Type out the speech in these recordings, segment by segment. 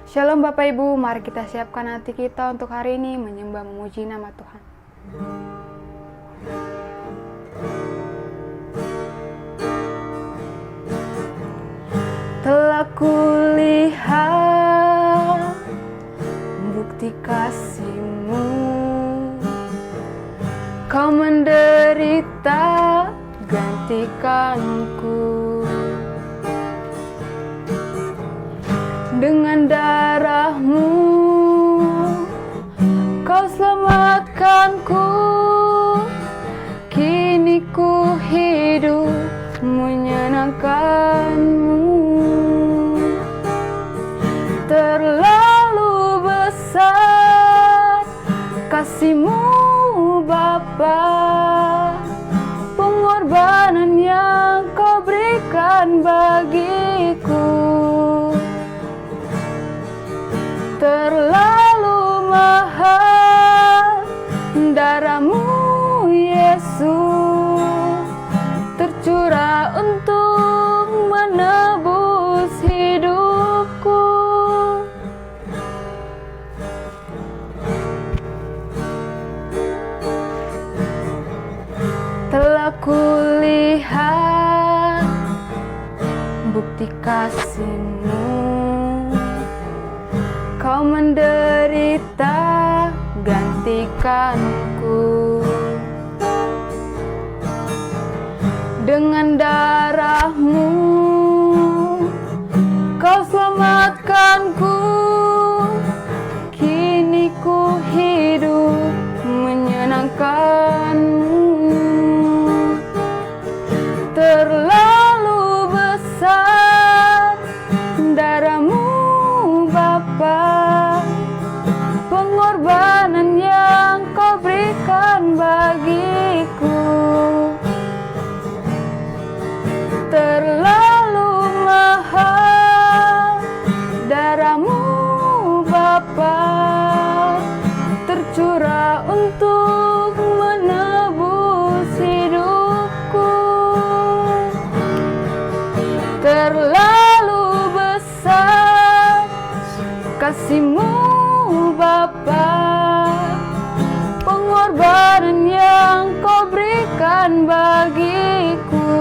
Shalom Bapak Ibu, mari kita siapkan hati kita untuk hari ini menyembah memuji nama Tuhan. Telah kulihat bukti kasih-Mu, Kau menderita gantikanku. Dengan darah-Mu Kau selamatkanku. Kini ku hidup menyenangkan-Mu. Terlalu besar kasih-Mu Bapa, pengorbanan yang Kau berikan bagiku. Terlalu mahal darah-Mu Yesus, tercurah untuk menebus hidupku. Telah kulihat bukti kasih-Mu, Kau menderita gantikanku. Dengan darah-Mu Kau selamatkanku. Kini ku hidup menyenangkan-Mu. Terlalu besar darah-Mu Bapa, pengorbanan yang Kau berikan bagiku. Terlalu mahal darah-Mu Bapa, tercurah untuk menebus hidupku. Terlalu besar kasih-Mu Bapa, pengorbanan yang Kau berikan bagiku.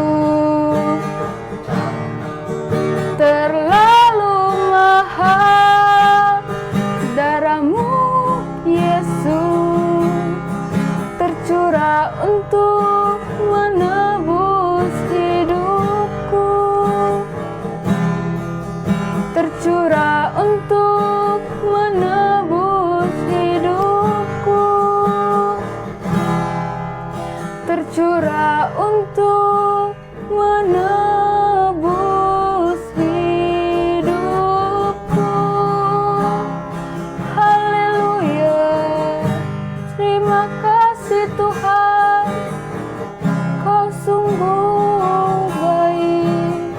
Terlalu mahal darah-Mu Yesus, tercurah untuk menebus hidupku. Tercurah untuk menebus hidupku. Tercurah untuk menebus hidupku. Haleluya. Terima kasih Tuhan, Kau sungguh baik.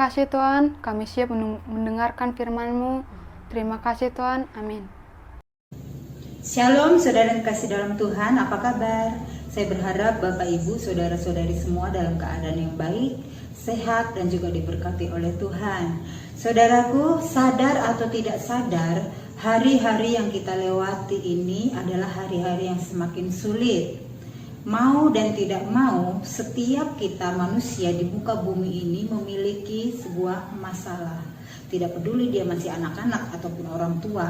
kasih Tuhan, kami siap mendengarkan firman-Mu. Terima kasih Tuhan, amin. Shalom saudara yang kasih dalam Tuhan, apa kabar? Saya berharap Bapak Ibu, saudara-saudari semua dalam keadaan yang baik, sehat dan juga diberkati oleh Tuhan. Saudaraku, sadar atau tidak sadar, hari-hari yang kita lewati ini adalah hari-hari yang semakin sulit. Mau dan tidak mau, setiap kita manusia di muka bumi ini memiliki sebuah masalah. Tidak peduli dia masih anak-anak ataupun orang tua.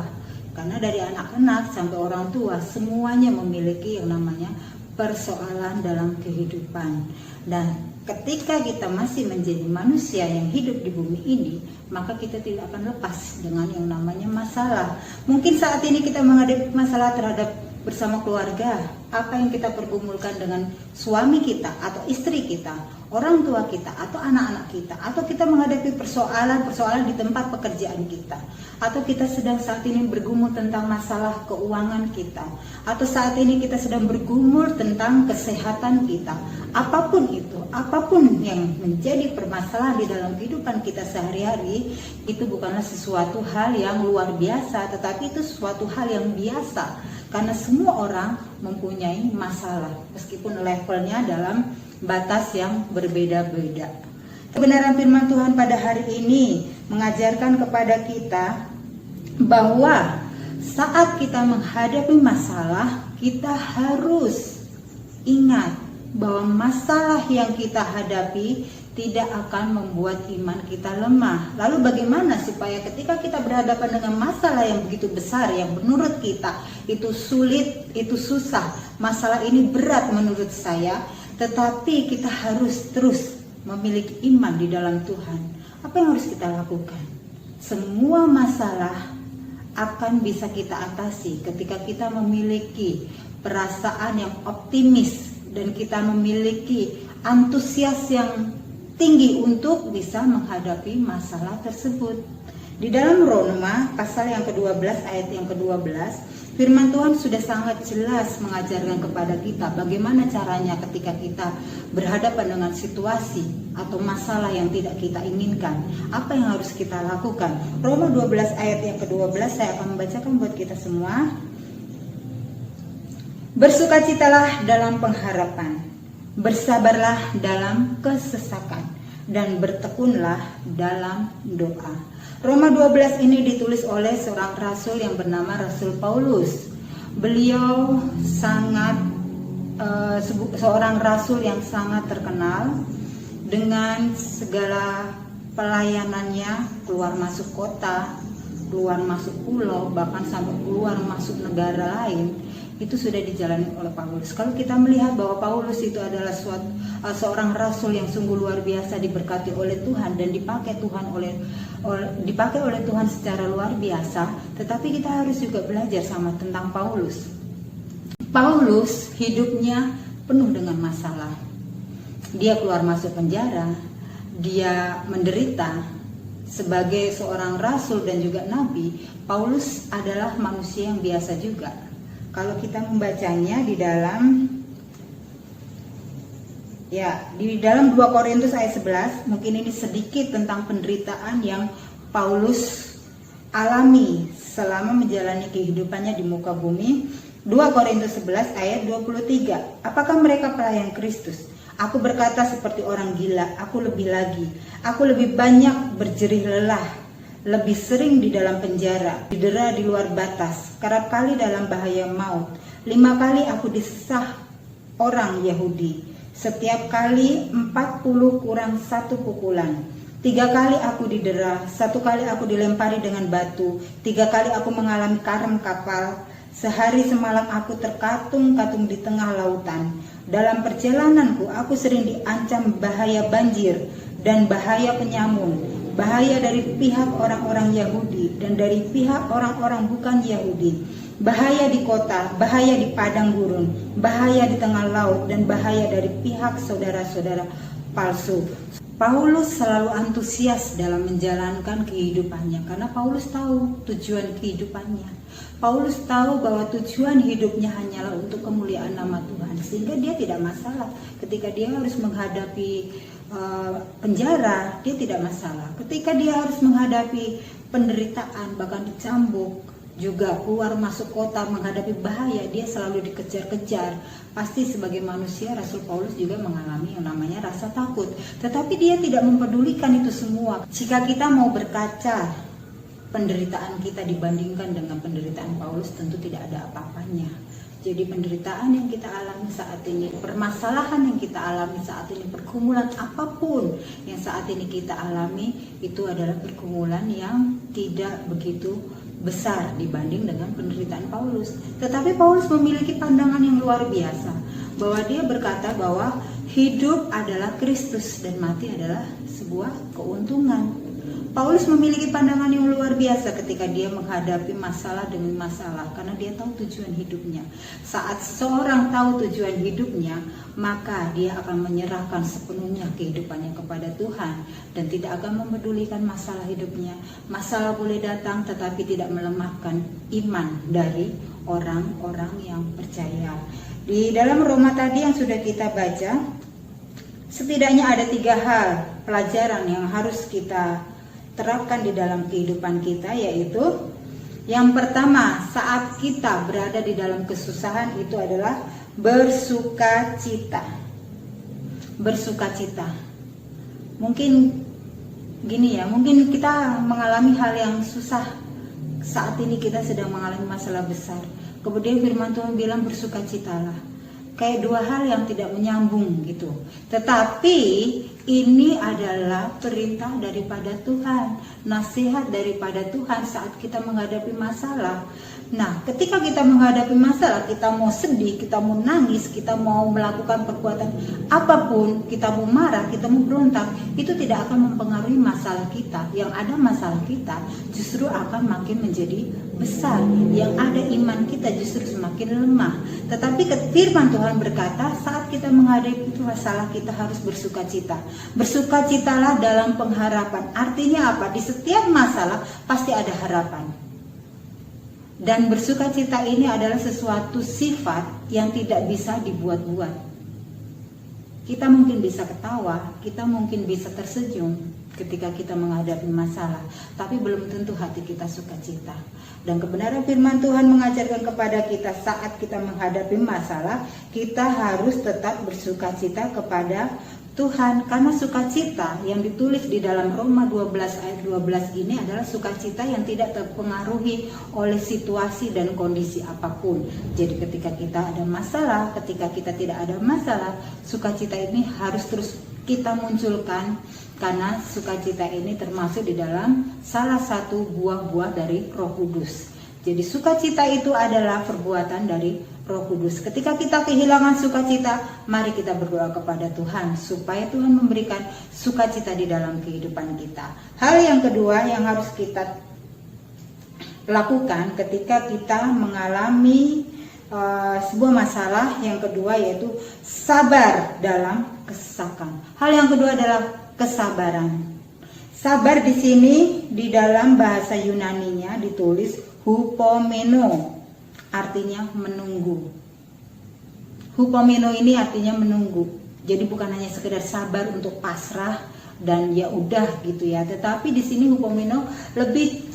Karena dari anak-anak sampai orang tua, semuanya memiliki yang namanya persoalan dalam kehidupan. Dan ketika kita masih menjadi manusia yang hidup di bumi ini, maka kita tidak akan lepas dengan yang namanya masalah. Mungkin saat ini kita menghadapi masalah terhadap bersama keluarga, apa yang kita pergumulkan dengan suami kita atau istri kita, orang tua kita atau anak-anak kita, atau kita menghadapi persoalan-persoalan di tempat pekerjaan kita, atau kita sedang saat ini bergumul tentang masalah keuangan kita, atau saat ini kita sedang bergumul tentang kesehatan kita. Apapun itu, apapun yang menjadi permasalahan di dalam kehidupan kita sehari-hari, itu bukanlah sesuatu hal yang luar biasa, tetapi itu sesuatu hal yang biasa. Karena semua orang mempunyai masalah, meskipun levelnya dalam batas yang berbeda-beda. Kebenaran firman Tuhan pada hari ini mengajarkan kepada kita bahwa saat kita menghadapi masalah, kita harus ingat bahwa masalah yang kita hadapi tidak akan membuat iman kita lemah. Lalu bagaimana supaya ketika kita berhadapan dengan masalah yang begitu besar, yang menurut kita itu sulit, itu susah, masalah ini berat menurut saya, tetapi kita harus terus memiliki iman di dalam Tuhan. Apa yang harus kita lakukan? Semua masalah akan bisa kita atasi ketika kita memiliki perasaan yang optimis dan kita memiliki antusias yang tinggi untuk bisa menghadapi masalah tersebut. Di dalam Roma pasal yang ke-12 ayat yang ke-12, firman Tuhan sudah sangat jelas mengajarkan kepada kita bagaimana caranya ketika kita berhadapan dengan situasi atau masalah yang tidak kita inginkan. Apa yang harus kita lakukan? Roma 12 ayat yang ke-12 saya akan membacakan buat kita semua. Bersukacitalah dalam pengharapan, bersabarlah dalam kesesakan, dan bertekunlah dalam doa. Roma 12 ini ditulis oleh seorang rasul yang bernama Rasul Paulus. Beliau sangat seorang rasul yang sangat terkenal dengan segala pelayanannya, keluar masuk kota, keluar masuk pulau, bahkan sampai keluar masuk negara lain. Itu sudah dijalani oleh Paulus. Kalau kita melihat bahwa Paulus itu adalah seorang rasul yang sungguh luar biasa, diberkati oleh Tuhan dan dipakai oleh Tuhan secara luar biasa, tetapi kita harus juga belajar sama tentang Paulus. Paulus hidupnya penuh dengan masalah. Dia keluar masuk penjara, dia menderita. Sebagai seorang rasul dan juga nabi, Paulus adalah manusia yang biasa juga. Kalau kita membacanya di dalam 2 Korintus ayat 11, mungkin ini sedikit tentang penderitaan yang Paulus alami selama menjalani kehidupannya di muka bumi. 2 Korintus 11 ayat 23. Apakah mereka pelayan Kristus? Aku berkata seperti orang gila, aku lebih lagi. Aku lebih banyak berjerih lelah, lebih sering di dalam penjara, didera di luar batas, kerap kali dalam bahaya maut. 5 kali aku disesah orang Yahudi, setiap kali 40 kurang 1 pukulan. 3 kali aku didera, 1 kali aku dilempari dengan batu, 3 kali aku mengalami karam kapal, sehari semalam aku terkatung-katung di tengah lautan. Dalam perjalananku aku sering diancam bahaya banjir dan bahaya penyamun, bahaya dari pihak orang-orang Yahudi dan dari pihak orang-orang bukan Yahudi, bahaya di kota, bahaya di padang gurun, bahaya di tengah laut, dan bahaya dari pihak saudara-saudara palsu. Paulus selalu antusias dalam menjalankan kehidupannya karena Paulus tahu tujuan kehidupannya. Paulus tahu bahwa tujuan hidupnya hanyalah untuk kemuliaan nama Tuhan, sehingga dia tidak masalah ketika dia harus menghadapi penjara, dia tidak masalah. Ketika dia harus menghadapi penderitaan, bahkan dicambuk, juga keluar masuk kota menghadapi bahaya, dia selalu dikejar-kejar. Pasti sebagai manusia Rasul Paulus juga mengalami yang namanya rasa takut. Tetapi dia tidak mempedulikan itu semua. Jika kita mau berkaca penderitaan kita dibandingkan dengan penderitaan Paulus, tentu tidak ada apa-apanya. Jadi penderitaan yang kita alami saat ini, permasalahan yang kita alami saat ini, pergumulan apapun yang saat ini kita alami, itu adalah pergumulan yang tidak begitu besar dibanding dengan penderitaan Paulus. Tetapi Paulus memiliki pandangan yang luar biasa, bahwa dia berkata bahwa hidup adalah Kristus dan mati adalah sebuah keuntungan. Paulus memiliki pandangan yang luar biasa ketika dia menghadapi masalah demi masalah, karena dia tahu tujuan hidupnya. Saat seseorang tahu tujuan hidupnya, maka dia akan menyerahkan sepenuhnya kehidupannya kepada Tuhan dan tidak akan memedulikan masalah hidupnya. Masalah boleh datang tetapi tidak melemahkan iman dari orang-orang yang percaya. Di dalam Roma tadi yang sudah kita baca, setidaknya ada 3 hal pelajaran yang harus kita terapkan di dalam kehidupan kita, yaitu yang pertama, saat kita berada di dalam kesusahan itu adalah bersukacita. Bersukacita. Mungkin gini ya, mungkin kita mengalami hal yang susah. Saat ini kita sedang mengalami masalah besar. Kemudian firman Tuhan bilang bersukacitalah. Kayak 2 hal yang tidak menyambung gitu. Tetapi ini adalah perintah daripada Tuhan, nasihat daripada Tuhan saat kita menghadapi masalah. Nah, ketika kita menghadapi masalah, kita mau sedih, kita mau nangis, kita mau melakukan perbuatan apapun, kita mau marah, kita mau berontak, itu tidak akan mempengaruhi masalah kita. Yang ada masalah kita justru akan makin menjadi besar. Yang ada iman kita justru semakin lemah. Tetapi firman Tuhan berkata, saat kita menghadapi masalah, kita harus bersukacita. Bersukacitalah dalam pengharapan. Artinya apa? Di setiap masalah pasti ada harapan. Dan bersukacita ini adalah sesuatu sifat yang tidak bisa dibuat-buat. Kita mungkin bisa ketawa, kita mungkin bisa tersenyum ketika kita menghadapi masalah, tapi belum tentu hati kita sukacita. Dan kebenaran firman Tuhan mengajarkan kepada kita saat kita menghadapi masalah, kita harus tetap bersukacita kepada Tuhan, karena sukacita yang ditulis di dalam Roma 12 ayat 12 ini adalah sukacita yang tidak terpengaruhi oleh situasi dan kondisi apapun. Jadi ketika kita ada masalah, ketika kita tidak ada masalah, sukacita ini harus terus kita munculkan, karena sukacita ini termasuk di dalam salah satu buah-buah dari Roh Kudus. Jadi sukacita itu adalah perbuatan dari Roh Kudus. Ketika kita kehilangan sukacita, mari kita berdoa kepada Tuhan supaya Tuhan memberikan sukacita di dalam kehidupan kita. Hal yang kedua yang harus kita lakukan ketika kita mengalami sebuah masalah, yang kedua yaitu sabar dalam kesesakan. Hal yang kedua adalah kesabaran. Sabar di sini di dalam bahasa Yunaninya ditulis hupomeno, artinya menunggu. Hupomeno ini artinya menunggu. Jadi bukan hanya sekedar sabar untuk pasrah dan ya udah gitu ya. Tetapi di sini hupomeno lebih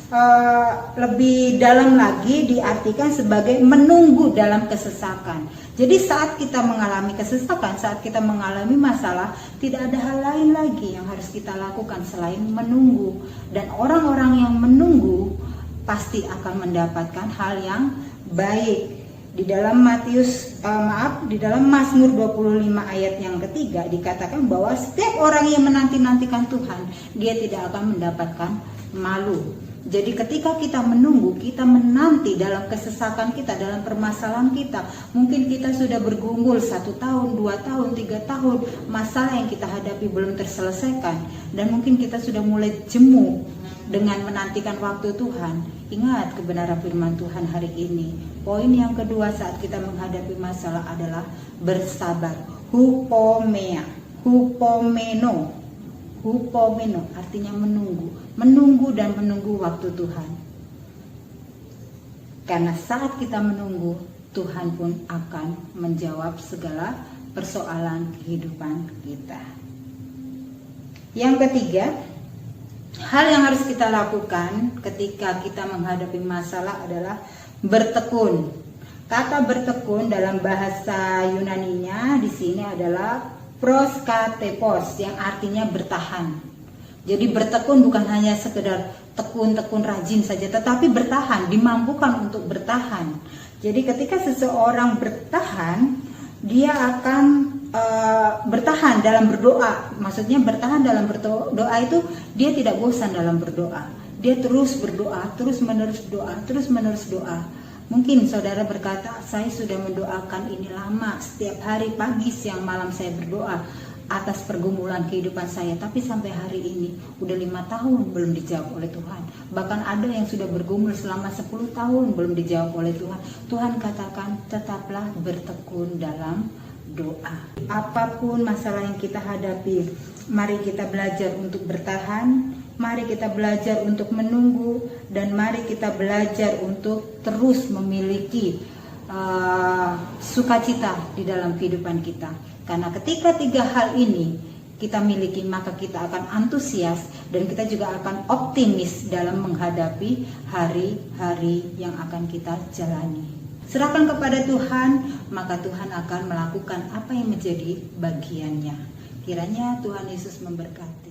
dalam lagi diartikan sebagai menunggu dalam kesesakan. Jadi saat kita mengalami kesesakan, saat kita mengalami masalah, tidak ada hal lain lagi yang harus kita lakukan selain menunggu. Dan orang-orang yang menunggu pasti akan mendapatkan hal yang baik. Di dalam di dalam Mazmur 25 ayat yang ketiga dikatakan bahwa setiap orang yang menanti-nantikan Tuhan, dia tidak akan mendapatkan malu. Jadi ketika kita menunggu, kita menanti dalam kesesakan kita, dalam permasalahan kita, mungkin kita sudah bergumul 1 tahun, 2 tahun, 3 tahun, masalah yang kita hadapi belum terselesaikan, dan mungkin kita sudah mulai jemu dengan menantikan waktu Tuhan. Ingat kebenaran firman Tuhan hari ini. Poin yang kedua saat kita menghadapi masalah adalah bersabar. Hupomeno artinya menunggu. Menunggu dan menunggu waktu Tuhan. Karena saat kita menunggu, Tuhan pun akan menjawab segala persoalan kehidupan kita. Yang ketiga, hal yang harus kita lakukan ketika kita menghadapi masalah adalah bertekun. Kata bertekun dalam bahasa Yunaninya di sini adalah proskatepos, yang artinya bertahan. Jadi bertekun bukan hanya sekedar tekun-tekun rajin saja, tetapi bertahan, dimampukan untuk bertahan. Jadi ketika seseorang bertahan, dia akan bertahan dalam berdoa. Maksudnya bertahan dalam berdoa itu dia tidak bosan dalam berdoa. Dia terus berdoa, terus menerus doa, terus menerus doa. Mungkin saudara berkata, saya sudah mendoakan ini lama, setiap hari pagi, siang, malam saya berdoa atas pergumulan kehidupan saya, tapi sampai hari ini udah 5 tahun belum dijawab oleh Tuhan. Bahkan ada yang sudah bergumul selama 10 tahun belum dijawab oleh Tuhan. Tuhan katakan, tetaplah bertekun dalam doa. Apapun masalah yang kita hadapi, mari kita belajar untuk bertahan, mari kita belajar untuk menunggu, dan mari kita belajar untuk terus memiliki sukacita di dalam kehidupan kita. Karena ketika 3 hal ini kita miliki, maka kita akan antusias dan kita juga akan optimis dalam menghadapi hari-hari yang akan kita jalani. Serahkan kepada Tuhan, maka Tuhan akan melakukan apa yang menjadi bagiannya. Kiranya Tuhan Yesus memberkati.